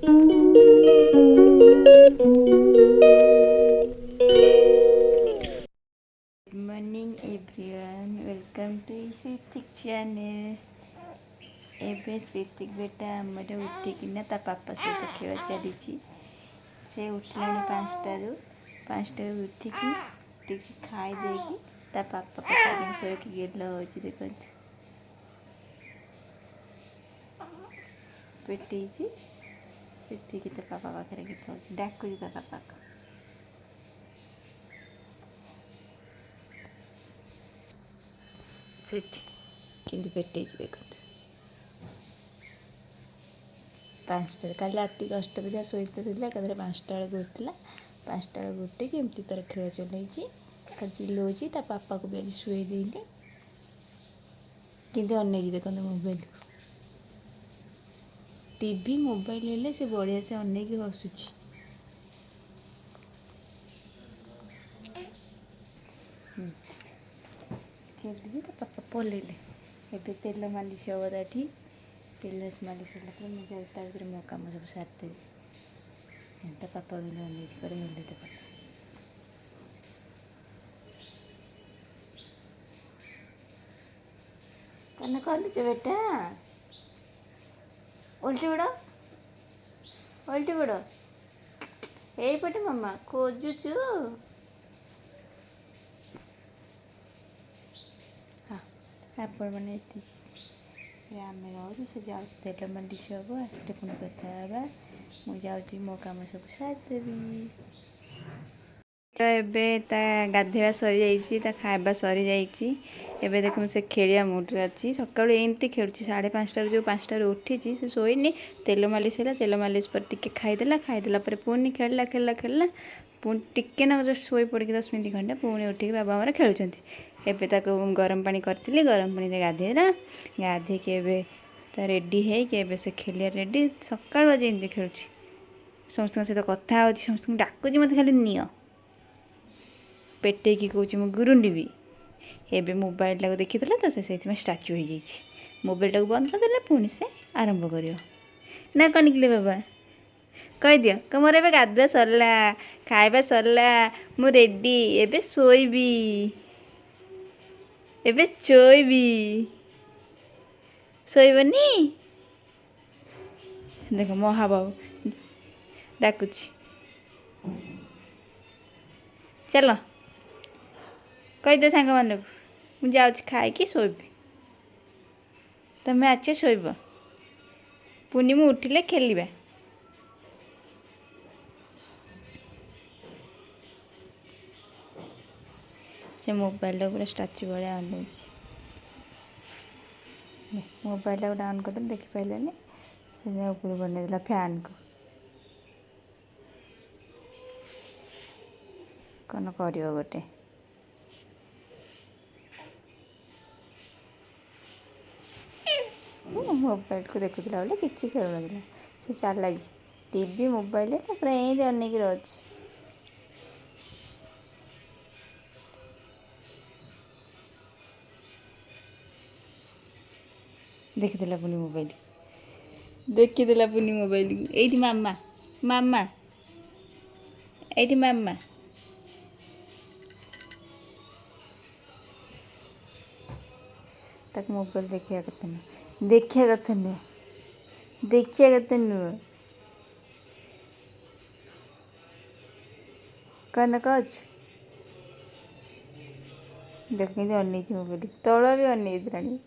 Morning everyone, welcome to Shritik channel. एबे श्रीतिक बेटा आमर उठिकिना ता पापा सहित खेल चली। से उठला 5टारू उठिकी टिके खाई देगी ता पापा पापा शोक गेल हो देखते पेटी पेटी ता पापा पाखे गीत हो डाकुची ता पापा कि पेटे देखते 5टा काली रात 10टा बजे शोते शुला एकाधे 5टा बेलू उठला 5टा बेलू उठिकी एमती तार खेल चल चिल्लाऊँ ता पापा को भी आज शुए देनी कि अनेक देखते मोबाइल को टीवी मोबाइल हेल्ले से बढ़िया से अनेक हसुची। खेल पापा पलैले एबे तेल मालिश हम ताठी तेल मालिश है मुझे मो कम सब सारदेवी ता पापा भी अनेक पर मिले तो पापा कौन कलुच बेटा उल्टी बड़ यहीपटे मामा खोजुचु हाँ आपण मैंने आम रोज से जाऊँ तेल मालिश हम आसते पुणी कथा मुझे मो कम सब सारदेवी तो एबे ता गाधेवा सरी जाइए ता खाଇବା सरी जाइए एबे देखो से खेलिया मुड्रे अच्छी सका एमती खेलुँ 5:30 जो 5टारू उठी से शोनी तेल मालिश है तेल मालिश पर टिके खाईदेला पर पुणी खेलला खेलला खेलला पुणी टिके ना जस्ट शोई पड़ी 10 मिनट खंडे पुणी उठिक बाबा हमारे खेलुंट एबे ताको गरम पानी करती गरम पानी गाधेला गाधेकी ता रेडी है से खेलिया रेडी सका आज एमती खेलुँ समस्त सहित कथा हो समस्त डाकुची मत खाली नियो पेटे की कौच मु गुरुंडी एबे मोबाइल टाक देखी तो से स्टाच्यू हो जाइए मोबाइल टाक बंद करदे पुणी से आरंभ कर ना कह निकले बाबा कह दियो मोर ए गाधुआ सरला खाଇବା सरला मु रेडी एबे शोइबी एबे शोइबी शोइबनी देख महाबाबू डाकुची चलो कहीदे सांग मान को मुझे खाई शोबी तुम्हें आज शोब पुणी मु उठिले खेलिबा से मोबाइल टाक पूरा स्टाच्यू भाया अन मोबाइल टाक डाउन कर देखिपारे ऊपर बनईला फैन को कौन कर गोटे मोबाइल को देखुला बेले कि खेल लगे से चल टीवी मोबाइल पूरा एमती अनेक रही देखीदेला पुणी मोबाइल देखीदेला पुणी मोबाइल एठी मामा मामा एठी मामा तक मोबाइल देखा कथा नुह देखा कथा नुह देखा कथा नुह कौन कच देख के अन मोबाइल तल भी अन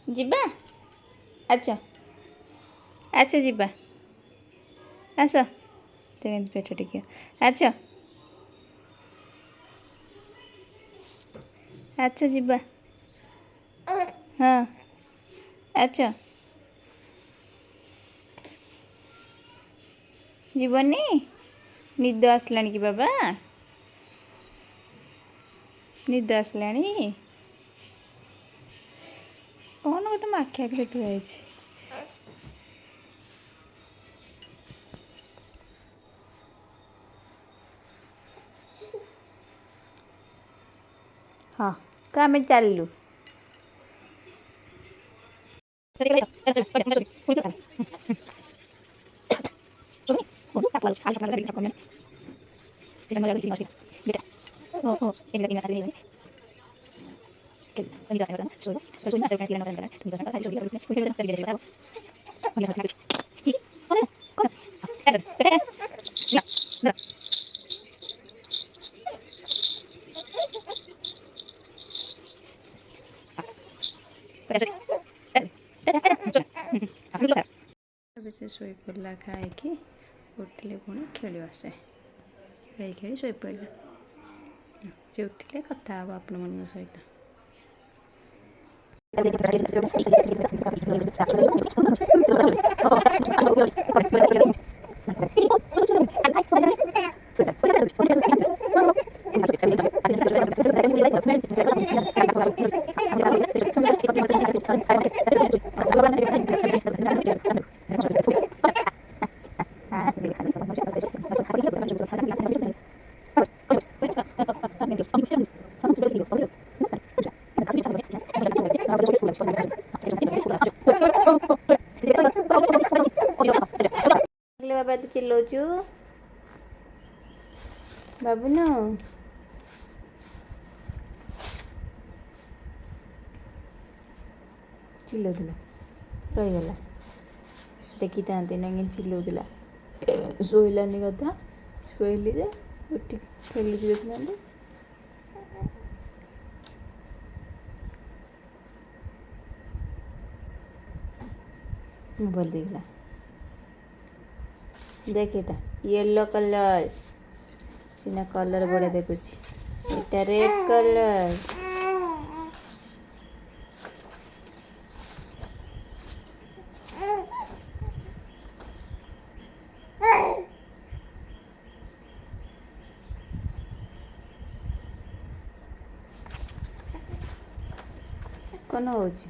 जीबा अच्छा अच्छा जीबा आस तुम पेट टिके अच्छा अच्छा जीबा हाँ अच्छा जीवनी निद आसला कि बाबा निद आसला कौन गोटे मो आखि आगे थुआई हाँ तो आम चलू ଏବେ ସେ ଶୋଇପଡ଼ିଲା ଖାଇକି ଉଠିଲେ ପୁଣି ଖେଳିବ ସେ ଖେଳି ଖେଳି ଶୋଇପଡ଼ିଲା ସେ ଉଠିଲେ କଥା ହେବ ଆପଣମାନଙ୍କ ସହିତ ବାବା ତୁ ଚିଲଉଛୁ ବାବୁନୁ ଚିଲଉଥିଲା ରହିଗଲା ଦେଖିଥାନ୍ତି ନା ଚିଲଉଥିଲା ଶୋଇଲାନି କଥା ଶୋଇଲି ଯେ ଉଠିକି ଖେଳୁଛି ଦେଖୁନାହାନ୍ତି मोबाइल देखला देख एटा येलो कलर सीना कलर बड़े देखुची एटा रेड कलर कौन होची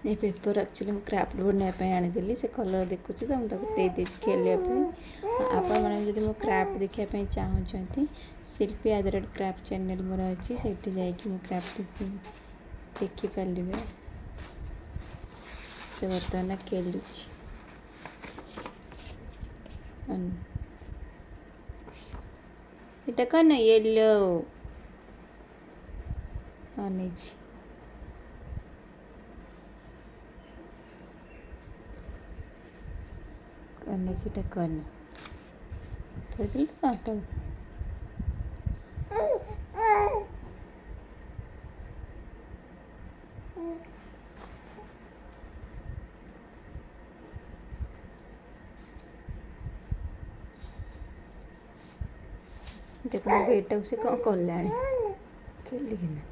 ये पेपर एक्चुअली मुझे क्राफ्ट बोर्ड नापी आनी से कलर देखुची तो मुझे दे खेलने आपण मैंने जब मो क्राफ्ट देखापी चाहूँगी शिल्पी आदर क्राफ्ट चैनल मोर अच्छी से जाकि क्राफ्ट देखिपारे से बर्तमान खेलुची इटा कौन येलो अनेजी अनेजीटा कौन तो देखो बेटा से कौन कला खेलिकिना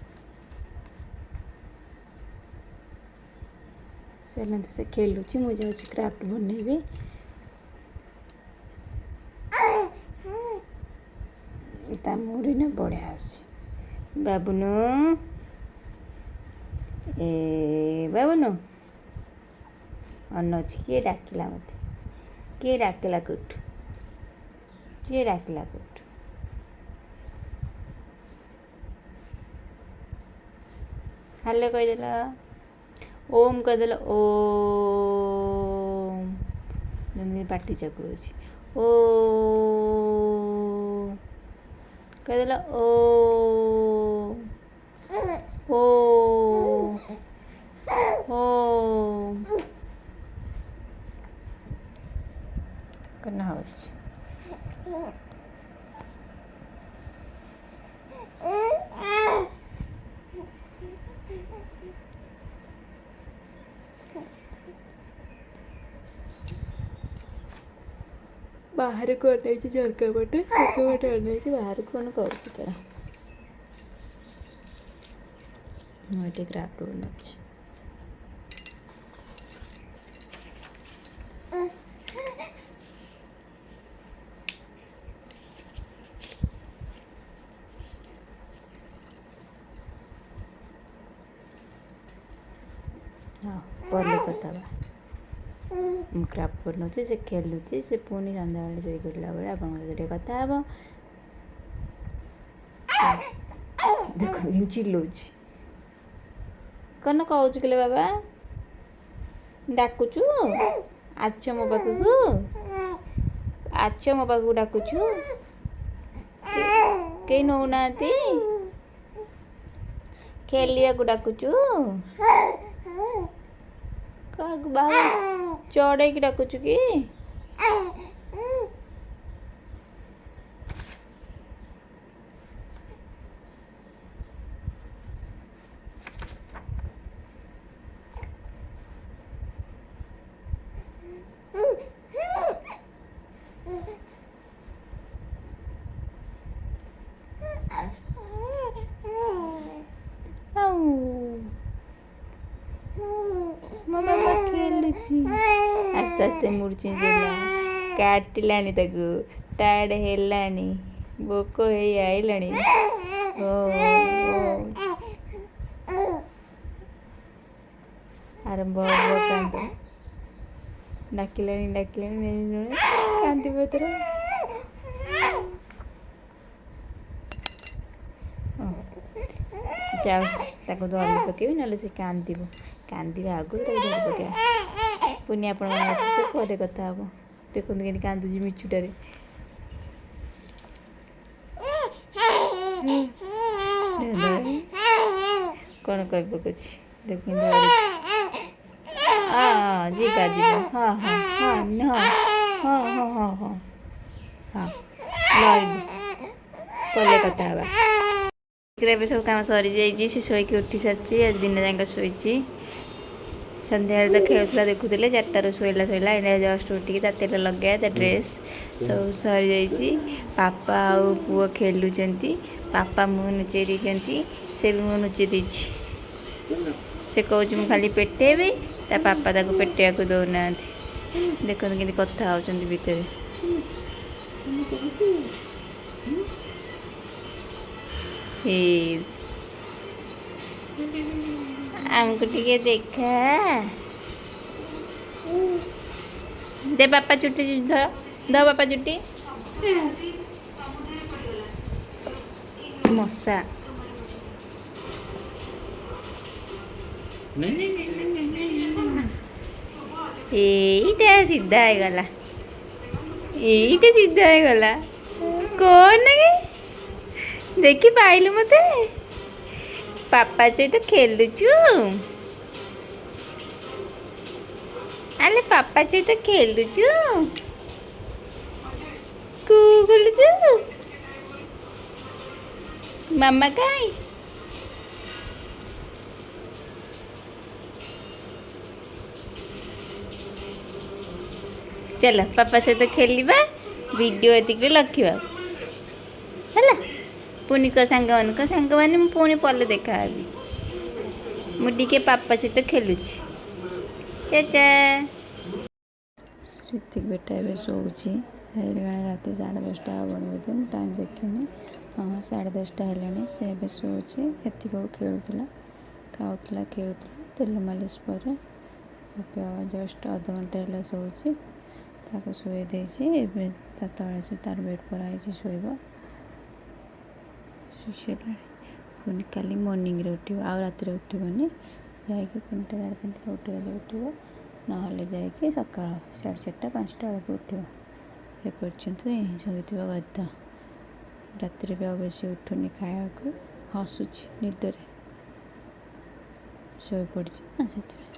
से खेलुची मुझे क्राफ्ट बनैबी ता मुड़ी ना बढ़िया आसी बाबुनु ए बाबुनु अन्न किए डाकिला मत किए डाकिला कुट किए डाकिला कुट हल्ले कहीदेला ओम कहीदेला ओम पाटी चकुड़ ओ कहीदेला ओ ओ ओ करना हो बाहर को झरका पटे पटे बाहर को कर क्राफ्ट अच्छे पल्ले कथा ମୁଁ କ୍ରାଫ୍ଟ କରୁନଥିଲି ସେ ଖେଳୁଛି ସେ ପୁଣି ସନ୍ଧ୍ୟାବେଳେ ଶୋଇ ପଡ଼ିଲା ବେଳେ ଆପଣଙ୍କ ସହିତ କଥା ହେବ। ଦେଖ ଚିଲଉଛି କ'ଣ କହୁଛୁ କିଲେ ବାବା ଡାକୁଛୁ ଆଛ ମୋ ପାଖକୁ ଆଛ ମୋ ପାଖକୁ ଡାକୁଛୁ କେହି ନେଉନାହାନ୍ତି ଖେଳିବାକୁ ଡାକୁଛୁ କାହାକୁ ବାବା ଚଢ଼େଇକି ଡାକୁଛୁ କି ମୋ ବାବା ଖେଳୁଛି ଆସ୍ତେ ଆସ୍ତେ ମୁଡ଼ ଚେଞ୍ଜ ହେଲା କାଟିଲାଣି ତାକୁ ଟାୟାର୍ଡ଼ ହେଲାଣି ଭୋକ ହେଇ ଆଇଲାଣି ଆରମ୍ଭ ହବ କାନ୍ଦ ଡାକିଲାଣି କାନ୍ଦିବ ଏଥର ଯାଉ ତାକୁ ଧରି ପକେଇବି ନହେଲେ ସେ କାନ୍ଦିବା ଆଗରୁ ତାକୁ ଧରି ପକେଇବା ପୁଣି ଆପଣମାନେ ଆସିଲେ ପରେ କଥା ହେବ ଦେଖନ୍ତୁ କେମିତି କାନ୍ଦୁଛି ମିଛୁଟାରେ କ'ଣ କହି ପକାଉଛି ଦେଖନ୍ତୁ ଯିବା ହଁ ହଁ ହଁ ହଁ ହଁ ହଁ ହଁ ହଁ କଲେ କଥା ହେବା ଏବେ ସବୁ କାମ ସରିଯାଇଛି ସେ ଶୋଇକି ଉଠି ସାରିଛି ଆଜି ଦିନ ଯାକ ଶୋଇଛି ସନ୍ଧ୍ୟାବେଳେ ତ ଖେଳୁଥିଲା ଦେଖୁଥିଲେ 4ଟାରୁ ଶୋଇଲା ଏଇଟା ଜଷ୍ଟ ଉଠିକି ତା ତେଲ ଲଗାଇବା ତା ଡ୍ରେସ୍ ସବୁ ସରିଯାଇଛି ବାପା ଆଉ ପୁଅ ଖେଳୁଛନ୍ତି ବାପା ମୁହଁ ଲୁଚେଇ ଦେଇଛନ୍ତି ସେ ବି ମୁହଁ ଲୁଚେଇ ଦେଇଛି ସେ କହୁଛି ମୁଁ ଖାଲି ପେଟେଇବି ତା ବାପା ତାକୁ ପେଟେଇବାକୁ ଦେଉନାହାନ୍ତି ଦେଖନ୍ତୁ କେମିତି କଥା ହେଉଛନ୍ତି ଭିତରେ ଆମକୁ ଟିକେ ଦେଖା ଦେ ବାପା ଚୁଟି ଦ ବାପା ଚୁଟି ମଶା ଏଇଟା ସିଧା ହେଇଗଲା କ'ଣ ଦେଖି ପାଇଲୁ ମତେ ପାପା ସହିତ ଖେଳୁଛୁ ଆଲେ ପାପା ସହିତ ଖେଳୁଛୁ କୁଗୁଲୁଛୁ ମାମା କାଇଁ ଚାଲ ପାପା ସହିତ ଖେଳିବା ଭିଡ଼ିଓ ଏତିକିରେ ରଖିବା ହେଲା ପୁଣି ସାଙ୍ଗମାନେ ମୁଁ ପୁଣି ପଲେ ଦେଖାହେବି ମୁଁ ଟିକେ ପାପା ସହିତ ଖେଳୁଛି ଚାଚା ସ୍ମୃତିକ ବେଟା ଏବେ ଶୋଉଛି ହେଇଗଲାଣି ରାତି 10:30 ହେବଣି ବୋଧେ ମୁଁ ଟାଇମ୍ ଦେଖିନି ହଁ 10:30 ହେଲାଣି ସେ ଏବେ ଶୋଉଛି ଏତିକି ଖେଳୁଥିଲା ଖାଉଥିଲା ତେଲ ମାଲିସ ପରେ ଏବେ ଜଷ୍ଟ ଅଧଘଣ୍ଟା ହେଲା ଶୋଉଛି ତାକୁ ଶୋଇ ଦେଇଛି ଏବେ ତା ତଳେ ତାର ବେଡ଼ ପରା ହେଇଛି ଶୋଇବ ପୁଣି କାଲି ମର୍ଣ୍ଣିଂରେ ଉଠିବ ଆଉ ରାତିରେ ଉଠିବନି ଯାଇକି 3ଟା 3:30 ଉଠିବ ନହେଲେ ଯାଇକି ସକାଳ 4:30 5ଟା ବେଳକୁ ଉଠିବ ଏପର୍ଯ୍ୟନ୍ତ ଶୋଇଥିବ ଗଧ ରାତିରେ ବି ଆଉ ବେଶୀ ଉଠୁନି ଖାଇବାକୁ ହସୁଛି ନିଦରେ ଶୋଇପଡ଼ିଛି ନା ସେଥିପାଇଁ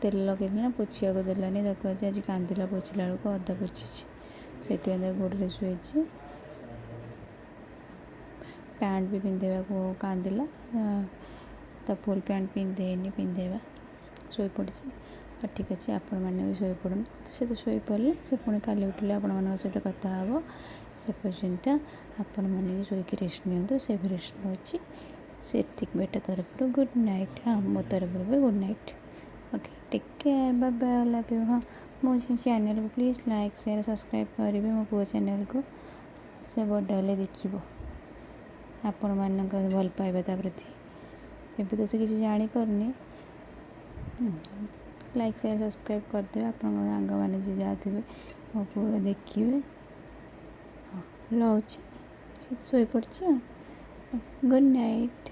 ତେଲ ଲଗେଇଦେଲା ପୋଛିବାକୁ ଦେଲାନି ତାକୁ ଆଜି କାନ୍ଦିଲା ପୋଛିଲା ବେଳକୁ ଅଧା ପୋଛିଛି ସେଥିପାଇଁ ତାକୁ ଗୋଡ଼ରେ ଶୋଇଛି ପ୍ୟାଣ୍ଟ ବି ପିନ୍ଧେଇବାକୁ କାନ୍ଦିଲା ତା ଫୁଲ୍ ପ୍ୟାଣ୍ଟ ପିନ୍ଧେଇବା ଶୋଇପଡ଼ିଛି ଠିକ୍ ଅଛି ଆପଣମାନେ ବି ଶୋଇପଡ଼ନ୍ତୁ ସେ ତ ଶୋଇପଡ଼ିଲେ ସେ ପୁଣି କାଲି ଉଠିଲେ ଆପଣମାନଙ୍କ ସହିତ କଥା ହେବ ସେ ପର୍ଯ୍ୟନ୍ତ ଆପଣମାନେ ବି ଶୋଇକି ରେଷ୍ଟ ନିଅନ୍ତୁ ସେ ବି ରେଷ୍ଟ ନେଉଛି ସେତିକି ବେଟା ତରଫରୁ ଗୁଡ଼୍ ନାଇଟ୍ ହଁ ମୋ ତରଫରୁ ବି good night okay take care bye bye love you ହଁ ମୋ ଚ୍ୟାନେଲକୁ ପ୍ଲିଜ୍ ଲାଇକ୍ ସେୟାର ସବସ୍କ୍ରାଇବ୍ କରିବେ ମୋ ପୁଅ ଚ୍ୟାନେଲକୁ ସେ ବଡ଼ ହେଲେ ଦେଖିବ ଆପଣମାନଙ୍କ ଭଲ ପାଇବା ତା ପ୍ରତି ଏବେ ତ ସେ କିଛି ଜାଣିପାରୁନି लाइक शेयर सब्सक्राइब करदे आपण सांग मैंने जी जहाँ थे मो पुओ देखिए हाँ लौच शोपड़ी गुड नाइट।